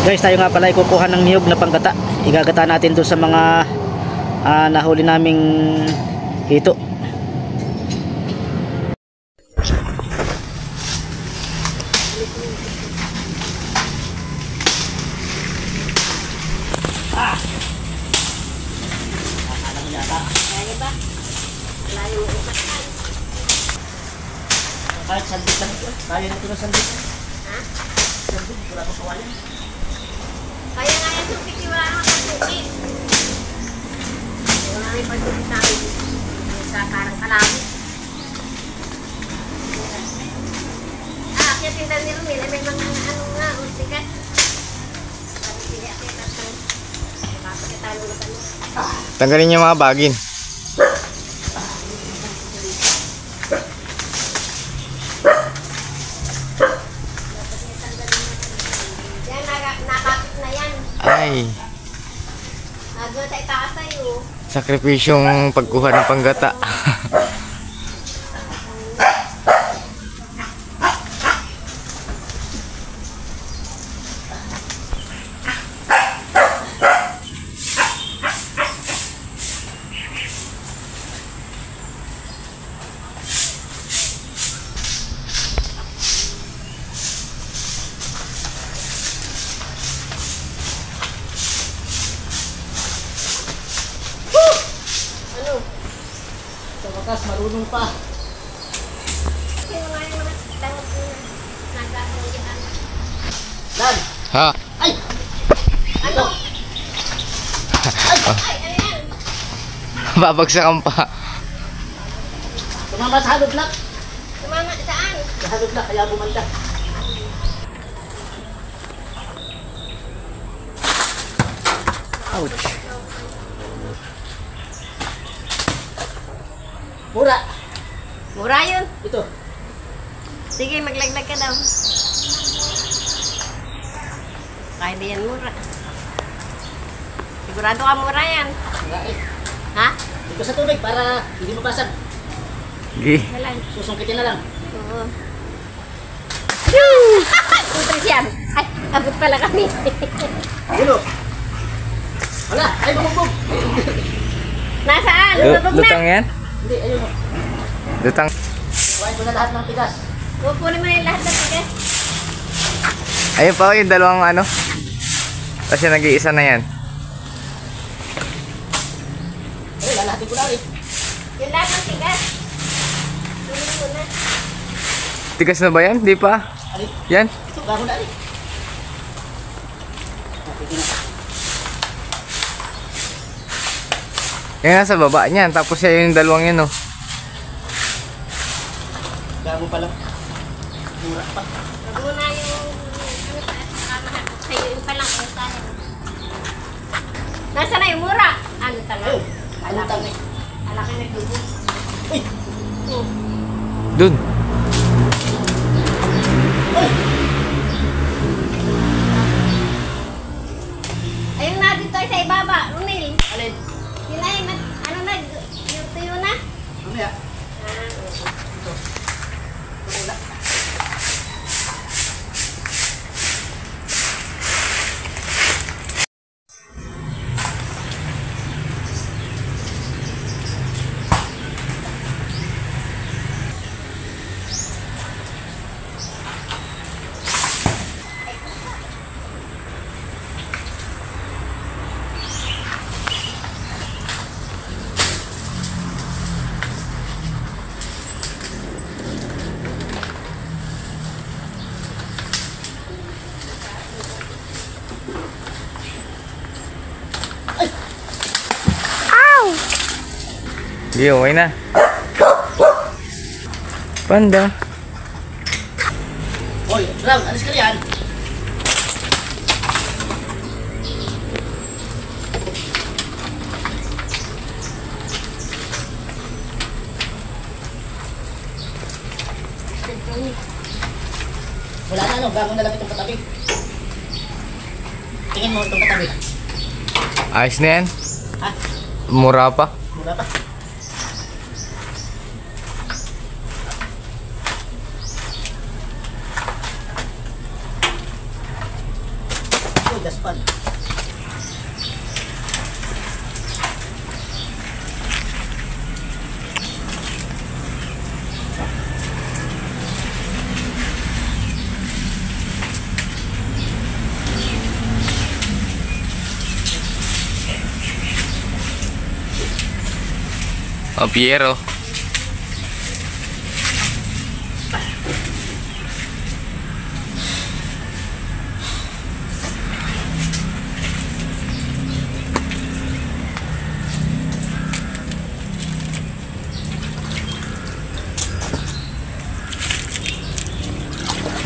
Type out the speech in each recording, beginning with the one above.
Guys, tayo nga pala ay kukuha ng niyog na panggata. Igagata natin to sa mga nahuli naming hito. Kahit sandit lang ito. Kaya na ito na sandit. Ha? Sandit, wala ko kawalan. Kaya nga yan yung pitiwala ng pagbukin. Kaya nga yung pagbukin namin sa karang kalami. Kaya tindan ni Romil, may mga ano nga, ultikat. Sabi sila, kaya tatang nakapagkatalo na kami. Tanggalin niyo mga bagin. Yan, nakapit na yan. Ay, Nagod sa itaas sa'yo. sakripisyong pagkuha ng panggata. Sa wakas, marunong pa. Sino nga yung mga tangot na nagkakalihan? Lan! Ha? Ay! Ano? Ay, ano yan? Babagsakan pa. Tumama sa halod lang. Tumama saan? Sa halod lang, kaya bumanda. Ouch! Mura! Mura yun. Ito. Sige, maglaglag ka daw. Kaya di yan mura. Sigurado ka mura yan. Mura eh. Ha? Dito sa tubig para hindi mabasag. Gi. Wala. Susungkitin na lang. Oo. Putris yan. Ay, abot pala kami. Ulo! Wala! Ay, bumubog! Nasaan? Lutog na. Lutang yan? Hindi, ayun o. Lutang. Kuhain ko na lahat ng tigas. Kukunin mo yung lahat ng tigas. Ayun pa yung dalawang ano. Kasi nag-iisa na yan. Ay, lalahatin ko na rin. Yung lahat ng tigas. Kunin mo na. Tigas na ba yan? Di pa? Alin? Yan? Ito, bago na rin. Pwede na. Yan nasa baba niyan. Tapos yan yung dalawang yun, oh. Gago pa lang. Mura pa. Wag mo na yung ano pa. Sa'yo yung palang yung tayo. Nasaan na yung mura? Ano tanga? Ayun. Ano tang eh? Alaki na dugo. Uy! Oh. Dun. Uy! Ayun na dito ay sa ibaba. Romil. Alin? Yun ay, ano na, yung tuyo na. Mamaya. Ah, Ito. Ito muna. Gi, okay na. Panda. Hoy, Ram, alis ka riyan. Wala na ano, gago na lang itong katabi. Tingin mo itong katabi. Ayos na yan. Ha? Mura pa. Mura pa. Matigas pa. Oh, Piero.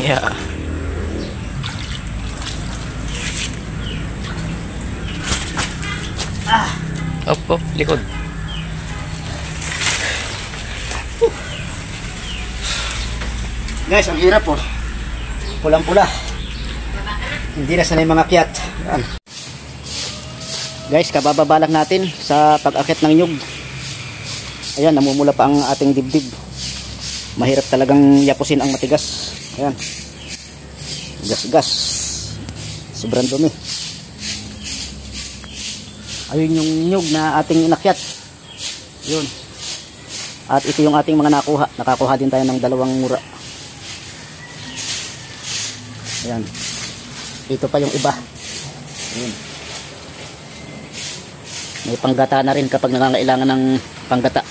Yeah. Opo, likod. Guys, ang hirap po. Pulang-pula. Hindi na sanay mga kiyat. Yan. Guys, kabababa lang natin sa pag-akit ng nyug. Ayan, namumula pa ang ating dibdib. Mahirap talagang yapusin ang matigas. Ayan. Gas-gas. Sobrang dumi. Ayun yung nyug na ating inakyat. Yun. At ito yung ating mga nakuha. Nakakuha din tayo ng 2 mura. Ayan. Ito pa yung iba. Ayan. May panggata na rin kapag nangangailangan ng panggata.